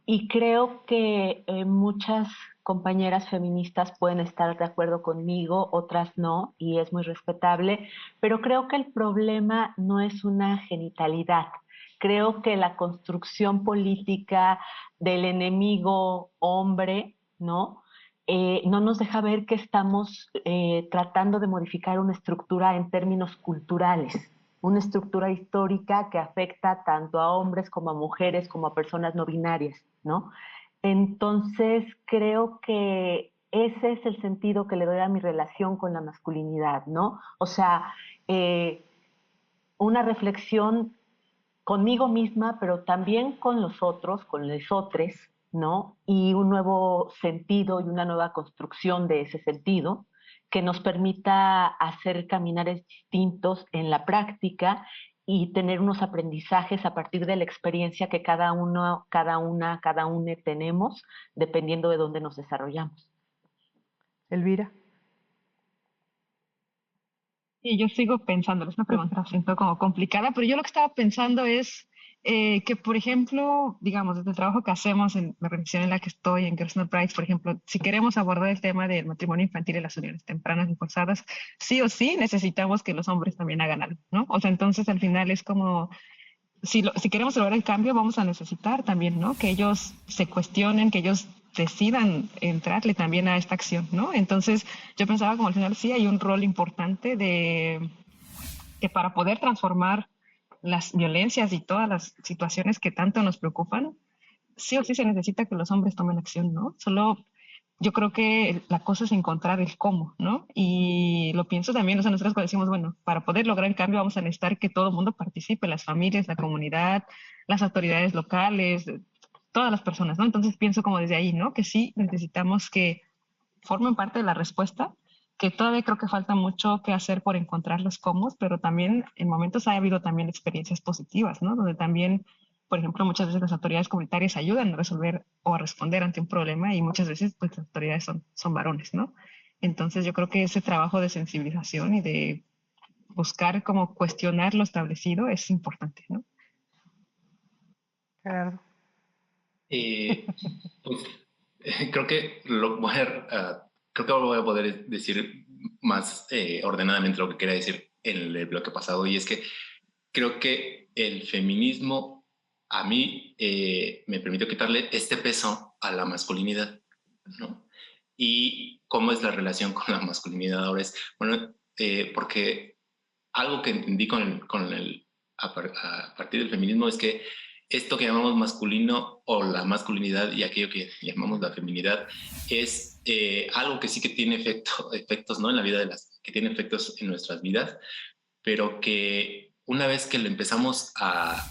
Y creo que muchas compañeras feministas pueden estar de acuerdo conmigo, otras no, y es muy respetable, pero creo que el problema no es una genitalidad. Creo que la construcción política del enemigo hombre, ¿no? No nos deja ver que estamos tratando de modificar una estructura en términos culturales, una estructura histórica que afecta tanto a hombres como a mujeres, como a personas no binarias, ¿no? Entonces, creo que ese es el sentido que le doy a mi relación con la masculinidad, ¿no? O sea, eh, una reflexión conmigo misma, pero también con los otros, con los otros, ¿no? Y un nuevo sentido y una nueva construcción de ese sentido que nos permita hacer caminares distintos en la práctica y tener unos aprendizajes a partir de la experiencia que cada uno, cada una, cada une tenemos, dependiendo de dónde nos desarrollamos. Elvira. Y yo sigo pensando, es una pregunta, siento como complicada, pero yo lo que estaba pensando es que, por ejemplo, digamos, desde el trabajo que hacemos en la organización en la que estoy, en Girls Not Brides, por ejemplo, si queremos abordar el tema del matrimonio infantil y las uniones tempranas y forzadas, sí o sí necesitamos que los hombres también hagan algo, ¿no? O sea, entonces al final es como si queremos lograr el cambio, vamos a necesitar también, ¿no? Que ellos se cuestionen, que ellos decidan entrarle también a esta acción, ¿no? Entonces, yo pensaba como al final sí hay un rol importante de que para poder transformar las violencias y todas las situaciones que tanto nos preocupan, sí o sí se necesita que los hombres tomen acción, ¿no? Solo yo creo que la cosa es encontrar el cómo, ¿no? Y lo pienso también, o sea, nosotros cuando decimos, bueno, para poder lograr el cambio vamos a necesitar que todo el mundo participe, las familias, la comunidad, las autoridades locales, todas las personas, ¿no? Entonces pienso como desde ahí, ¿no? Que sí necesitamos que formen parte de la respuesta, que todavía creo que falta mucho que hacer por encontrar los cómo, pero también en momentos ha habido también experiencias positivas, ¿no? Donde también, por ejemplo, muchas veces las autoridades comunitarias ayudan a resolver o a responder ante un problema y muchas veces pues las autoridades son varones, ¿no? Entonces yo creo que ese trabajo de sensibilización y de buscar como cuestionar lo establecido es importante, ¿no? Gerardo. Pues creo que creo que ahora voy a poder decir más ordenadamente lo que quería decir en el bloque pasado, y es que creo que el feminismo a mí me permitió quitarle este peso a la masculinidad, ¿no? Y cómo es la relación con la masculinidad ahora es, bueno, porque algo que entendí a partir del feminismo es que esto que llamamos masculino o la masculinidad y aquello que llamamos la feminidad es algo que sí que tiene efectos, ¿no? En la vida que tiene efectos en nuestras vidas, pero que una vez que lo empezamos a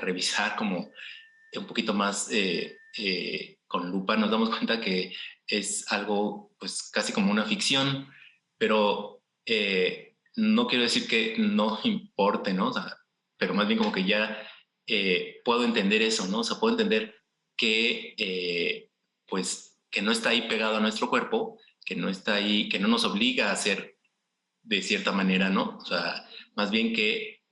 revisar como un poquito más con lupa, nos damos cuenta que es algo pues casi como una ficción, pero no quiero decir que no importe, ¿no? O sea, pero más bien como que ya puedo entender eso, ¿no? O sea, puedo entender que pues que no está ahí pegado a nuestro cuerpo, que no está ahí, que no nos obliga a hacer de cierta manera, ¿no? O sea, más bien que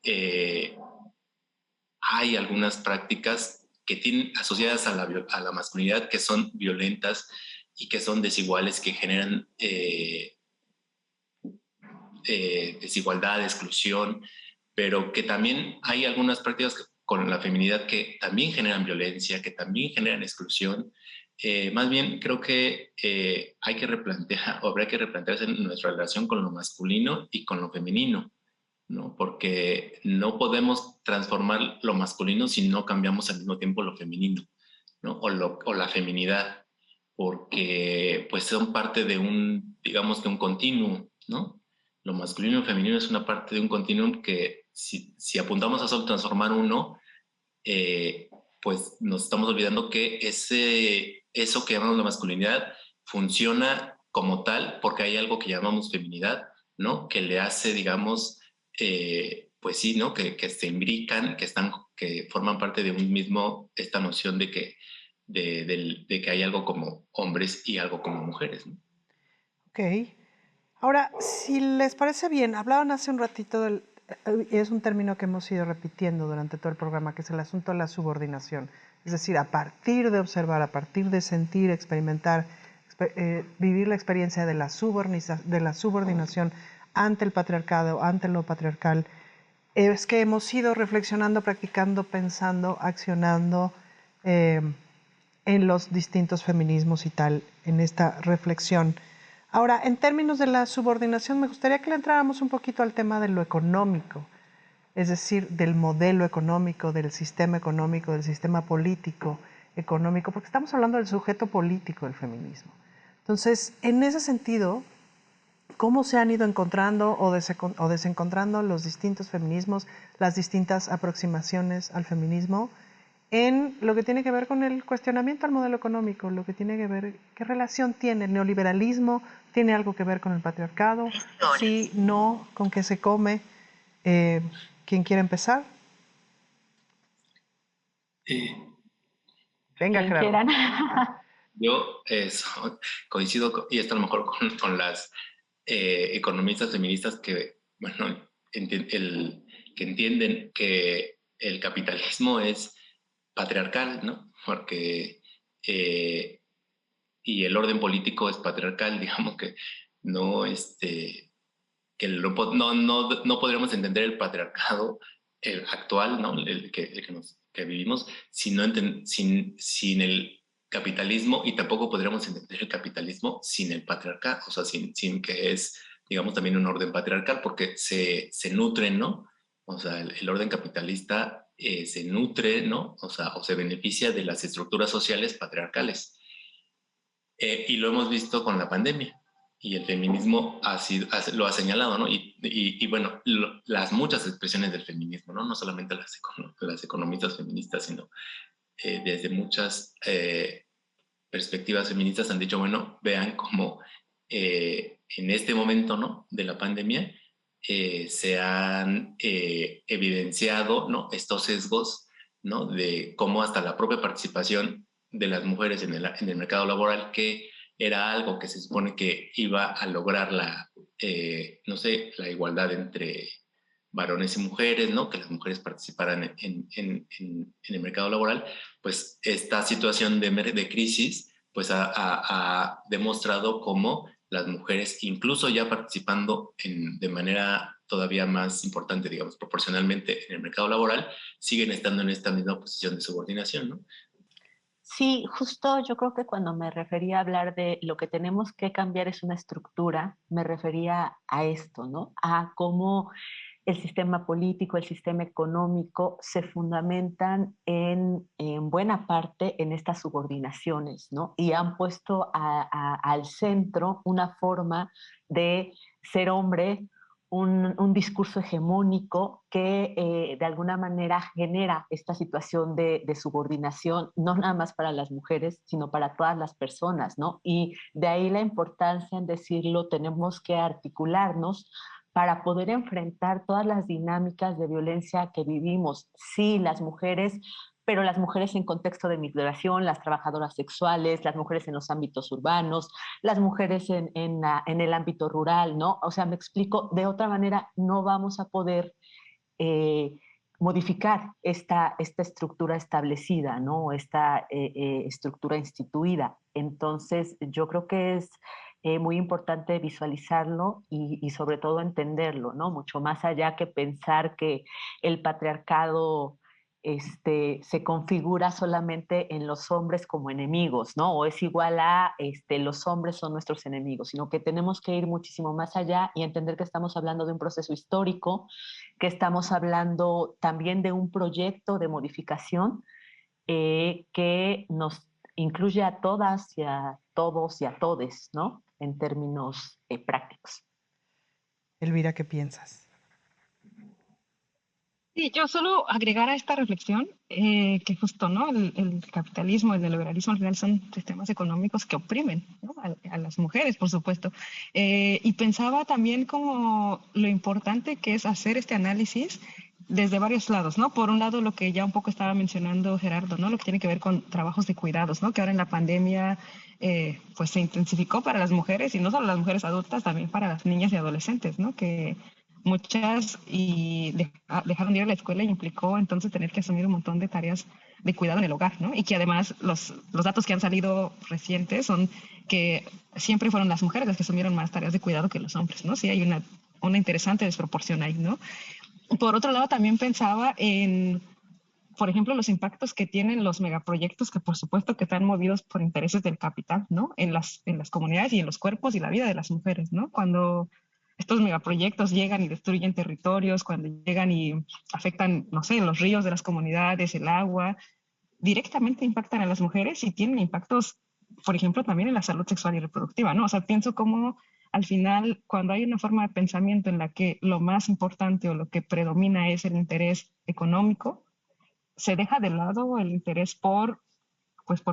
hay algunas prácticas que tienen asociadas a la masculinidad que son violentas y que son desiguales, que generan desigualdad, exclusión, pero que también hay algunas prácticas con la feminidad que también generan violencia, que también generan exclusión. Más bien creo que hay que replantear, o habrá que replantearse nuestra relación con lo masculino y con lo femenino, ¿no? Porque no podemos transformar lo masculino si no cambiamos al mismo tiempo lo femenino, ¿no? O la feminidad, porque pues son parte de digamos que un continuum, ¿no? Lo masculino y lo femenino es una parte de un continuum que si apuntamos a solo transformar uno, pues nos estamos olvidando que eso que llamamos la masculinidad funciona como tal porque hay algo que llamamos feminidad, ¿no? Que le hace, digamos, pues sí, ¿no? Que se imbrican, que forman parte de un mismo, esta noción de que hay algo como hombres y algo como mujeres, ¿no? Ok. Ahora, si les parece bien, hablaban hace un ratito es un término que hemos ido repitiendo durante todo el programa, que es el asunto de la subordinación. Es decir, a partir de observar, a partir de sentir, experimentar, vivir la experiencia de la subordinación ante el patriarcado, ante lo patriarcal, es que hemos ido reflexionando, practicando, pensando, accionando en los distintos feminismos y tal, en esta reflexión. Ahora, en términos de la subordinación, me gustaría que le entráramos un poquito al tema de lo económico, es decir, del modelo económico, del sistema político económico, porque estamos hablando del sujeto político del feminismo. Entonces, en ese sentido, ¿cómo se han ido encontrando o desencontrando los distintos feminismos, las distintas aproximaciones al feminismo en lo que tiene que ver con el cuestionamiento al modelo económico, lo que tiene que ver, qué relación tiene el neoliberalismo, tiene algo que ver con el patriarcado, sí, no, con qué se come? ¿Quién quiere empezar? Venga, Gerardo. Yo coincido, y esto a lo mejor con las economistas feministas que, bueno, que entienden que el capitalismo es patriarcal, ¿no? Porque y el orden político es patriarcal, digamos que no, que no podríamos entender el patriarcado actual, ¿no? El que vivimos, sin el capitalismo, y tampoco podríamos entender el capitalismo sin el patriarcado, o sea, sin que es, digamos, también un orden patriarcal, porque se nutren, ¿no? O sea, el orden capitalista se nutre, ¿no? O sea, o se beneficia de las estructuras sociales patriarcales. Y lo hemos visto con la pandemia. Y el feminismo lo ha señalado, ¿no? Y bueno, las muchas expresiones del feminismo, ¿no? No solamente las economistas feministas, sino desde muchas perspectivas feministas han dicho, bueno, vean cómo en este momento, ¿no? De la pandemia se han evidenciado, ¿no? Estos sesgos, ¿no? De cómo hasta la propia participación de las mujeres en el mercado laboral, que era algo que se supone que iba a lograr no sé, la igualdad entre varones y mujeres, ¿no? Que las mujeres participaran en el mercado laboral, pues esta situación de crisis pues ha demostrado cómo las mujeres, incluso ya participando de manera todavía más importante, digamos, proporcionalmente en el mercado laboral, siguen estando en esta misma posición de subordinación, ¿no? Sí, justo yo creo que cuando me refería a hablar de lo que tenemos que cambiar es una estructura, me refería a esto, ¿no? A cómo el sistema político, el sistema económico se fundamentan en buena parte en estas subordinaciones, ¿no? Y han puesto al centro una forma de ser hombre, un discurso hegemónico que de alguna manera genera esta situación de subordinación, no nada más para las mujeres, sino para todas las personas, ¿no? Y de ahí la importancia en decirlo, tenemos que articularnos para poder enfrentar todas las dinámicas de violencia que vivimos. Sí, las mujeres, pero las mujeres en contexto de migración, las trabajadoras sexuales, las mujeres en los ámbitos urbanos, las mujeres en el ámbito rural, ¿no? O sea, me explico, de otra manera no vamos a poder modificar esta estructura establecida, ¿no? Esta estructura instituida. Entonces, yo creo que es muy importante visualizarlo y sobre todo entenderlo, ¿no? Mucho más allá que pensar que el patriarcado se configura solamente en los hombres como enemigos, ¿no? O es igual a los hombres son nuestros enemigos, sino que tenemos que ir muchísimo más allá y entender que estamos hablando de un proceso histórico, que estamos hablando también de un proyecto de modificación que nos incluye a todas y a todos y a todes, ¿no? En términos prácticos. Elvira, ¿qué piensas? Sí, yo solo agregar a esta reflexión que justo, ¿no? El capitalismo, el neoliberalismo al final son sistemas económicos que oprimen, ¿no? A las mujeres, por supuesto. Y pensaba también como lo importante que es hacer este análisis desde varios lados, ¿no? Por un lado, lo que ya un poco estaba mencionando Gerardo, ¿no? Lo que tiene que ver con trabajos de cuidados, ¿no? Que ahora en la pandemia, pues se intensificó para las mujeres, y no solo las mujeres adultas, también para las niñas y adolescentes, ¿no? Que muchas dejaron de ir a la escuela, y implicó entonces tener que asumir un montón de tareas de cuidado en el hogar, ¿no? Y que además los datos que han salido recientes son que siempre fueron las mujeres las que asumieron más tareas de cuidado que los hombres, ¿no? Sí, hay una interesante desproporción ahí, ¿no? Por otro lado, también pensaba en, por ejemplo, los impactos que tienen los megaproyectos, que por supuesto que están movidos por intereses del capital, ¿no? En las comunidades y en los cuerpos y la vida de las mujeres, ¿no? Cuando estos megaproyectos llegan y destruyen territorios, cuando llegan y afectan, no sé, los ríos de las comunidades, el agua, directamente impactan a las mujeres y tienen impactos, por ejemplo, también en la salud sexual y reproductiva, ¿no? O sea, pienso como al final, cuando hay una forma de pensamiento en la que lo más importante o lo que predomina es el interés económico, se deja de lado el interés por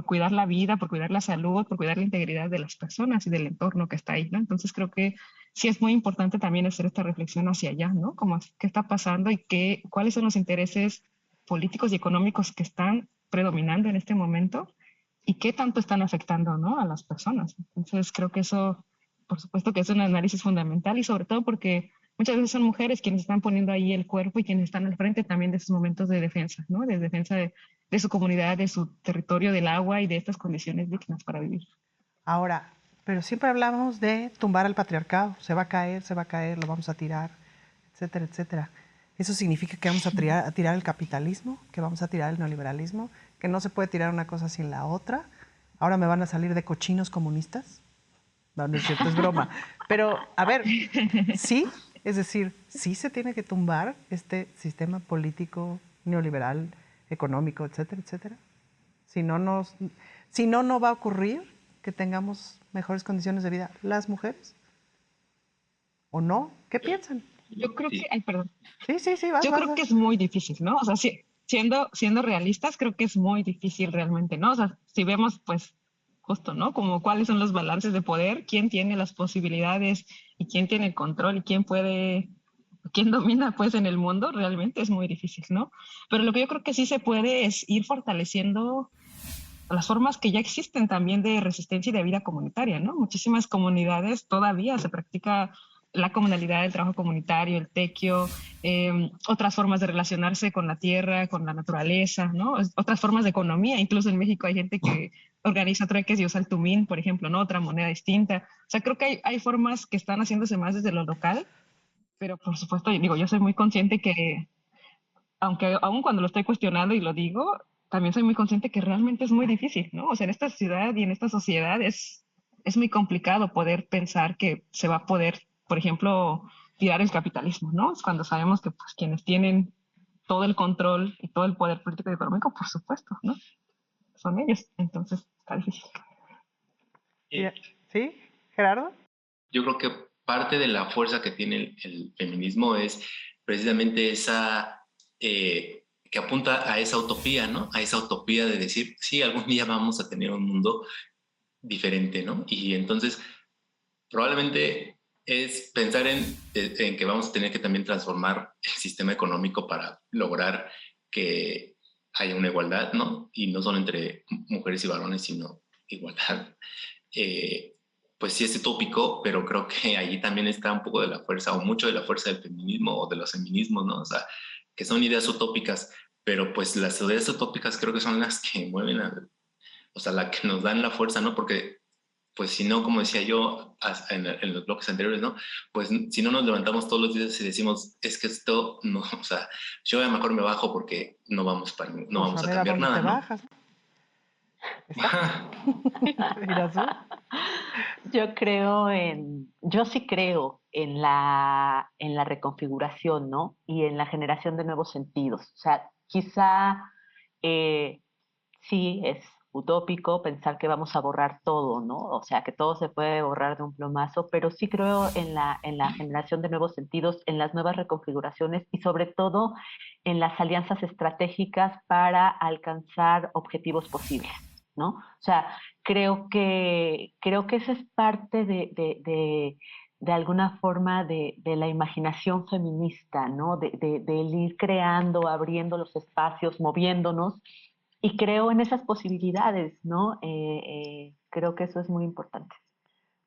cuidar la vida, por cuidar la salud, por cuidar la integridad de las personas y del entorno que está ahí, ¿no? Entonces creo que sí es muy importante también hacer esta reflexión hacia allá, ¿no? Como qué está pasando y cuáles son los intereses políticos y económicos que están predominando en este momento y qué tanto están afectando, ¿no? A las personas. Entonces creo que eso, por supuesto que es un análisis fundamental, y sobre todo porque muchas veces son mujeres quienes están poniendo ahí el cuerpo y quienes están al frente también de esos momentos de defensa, ¿no? De defensa de su comunidad, de su territorio, del agua y de estas condiciones dignas para vivir. Ahora, pero siempre hablamos de tumbar al patriarcado, se va a caer, lo vamos a tirar, etcétera, etcétera. ¿Eso significa que vamos a tirar el capitalismo, que vamos a tirar el neoliberalismo, que no se puede tirar una cosa sin la otra? ¿Ahora me van a salir de cochinos comunistas? No, no es cierto, es broma. Pero, a ver, sí, es decir, sí se tiene que tumbar este sistema político, neoliberal, económico, etcétera, etcétera. Si no, no va a ocurrir que tengamos mejores condiciones de vida las mujeres. ¿O no? ¿Qué piensan? Yo creo Sí. que, ay, perdón. Sí, vas. Yo creo que es muy difícil, ¿no? O sea, siendo realistas, creo que es muy difícil realmente, ¿no? O sea, si vemos, pues, justo, ¿no? Como cuáles son los balances de poder, quién tiene las posibilidades y quién tiene el control y quién domina, pues, en el mundo, realmente es muy difícil, ¿no? Pero lo que yo creo que sí se puede es ir fortaleciendo las formas que ya existen también de resistencia y de vida comunitaria, ¿no? Muchísimas comunidades todavía se practica la comunalidad del trabajo comunitario, el tequio, otras formas de relacionarse con la tierra, con la naturaleza, ¿no? Otras formas de economía. Incluso en México hay gente que organiza trueques y usa el tumín, por ejemplo, ¿no? Otra moneda distinta. O sea, creo que hay formas que están haciéndose más desde lo local, pero por supuesto, digo, yo soy muy consciente que aunque aún cuando lo estoy cuestionando y lo digo, también soy muy consciente que realmente es muy difícil, ¿no? O sea, en esta ciudad y en esta sociedad es muy complicado poder pensar que se va a poder, por ejemplo, tirar el capitalismo, ¿no? Es cuando sabemos que pues, quienes tienen todo el control y todo el poder político y económico, por supuesto, ¿no? Son ellos. Entonces, está difícil. ¿Sí, Gerardo? Yo creo que parte de la fuerza que tiene el feminismo es precisamente esa, que apunta a esa utopía, ¿no? A esa utopía de decir, sí, algún día vamos a tener un mundo diferente, ¿no? Y entonces, probablemente es pensar en que vamos a tener que también transformar el sistema económico para lograr que haya una igualdad, ¿no? Y no solo entre mujeres y varones, sino igualdad. Pues sí es utópico, pero creo que allí también está un poco de la fuerza o mucho de la fuerza del feminismo o de los feminismos, ¿no? O sea, que son ideas utópicas, pero pues las ideas utópicas creo que son las que mueven, o sea, las que nos dan la fuerza, ¿no? Porque pues si no, como decía yo en los bloques anteriores, ¿no? Pues si no nos levantamos todos los días y decimos, es que esto no, o sea, yo a lo mejor me bajo porque no vamos Pues a ver a cambiar dónde nada, te ¿no? bajas. ¿Irasú? Yo sí creo en la reconfiguración, ¿no? Y en la generación de nuevos sentidos. O sea, quizá sí es utópico pensar que vamos a borrar todo, ¿no? O sea, que todo se puede borrar de un plumazo, pero sí creo en la generación de nuevos sentidos, en las nuevas reconfiguraciones y sobre todo en las alianzas estratégicas para alcanzar objetivos posibles, ¿no? O sea, creo que esa es parte de alguna forma de la imaginación feminista, ¿no? Del ir creando, abriendo los espacios, moviéndonos, y creo en esas posibilidades, ¿no? Creo que eso es muy importante.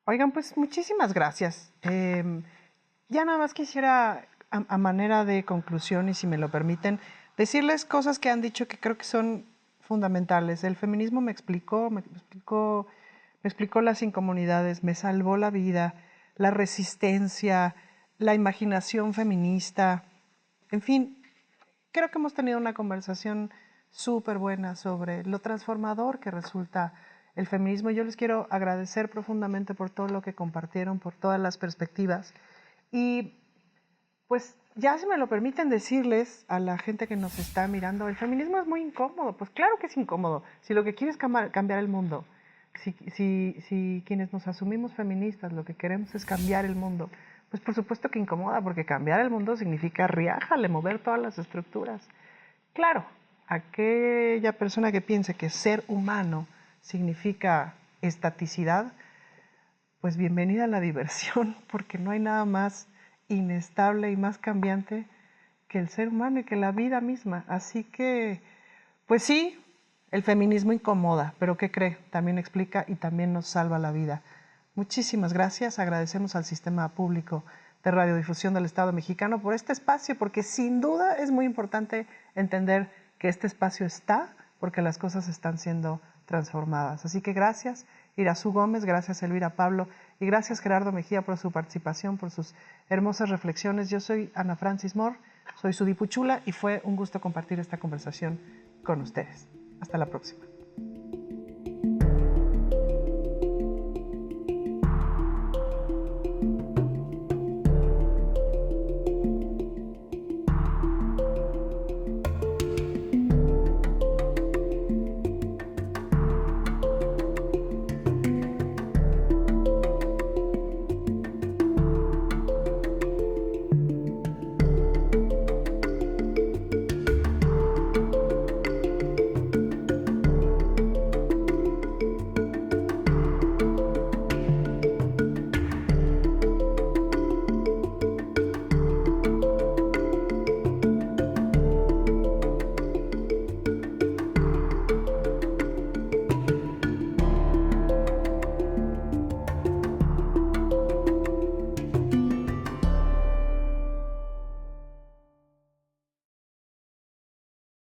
Oigan, pues muchísimas gracias. Ya nada más quisiera, a manera de conclusión, y si me lo permiten, decirles cosas que han dicho que creo que son fundamentales. El feminismo me explicó las incomunidades, me salvó la vida, la resistencia, la imaginación feminista. En fin, creo que hemos tenido una conversación súper buena sobre lo transformador que resulta el feminismo. Yo les quiero agradecer profundamente por todo lo que compartieron, por todas las perspectivas. Y pues ya si me lo permiten decirles a la gente que nos está mirando, el feminismo es muy incómodo. Pues claro que es incómodo. Si lo que quieres es cambiar el mundo, si quienes nos asumimos feministas lo que queremos es cambiar el mundo, pues por supuesto que incomoda, porque cambiar el mundo significa riájale, mover todas las estructuras. Claro, aquella persona que piense que ser humano significa estaticidad, pues bienvenida a la diversión, porque no hay nada más inestable y más cambiante que el ser humano y que la vida misma. Así que, pues sí, el feminismo incomoda, pero ¿qué cree? También explica y también nos salva la vida. Muchísimas gracias. Agradecemos al Sistema Público de Radiodifusión del Estado Mexicano por este espacio, porque sin duda es muy importante entender que este espacio está porque las cosas están siendo transformadas. Así que gracias, Irazú Gómez, gracias Elvira Pablo y gracias Gerardo Mejía por su participación, por sus hermosas reflexiones. Yo soy Ana Francis Moore, soy su dipuchula y fue un gusto compartir esta conversación con ustedes. Hasta la próxima.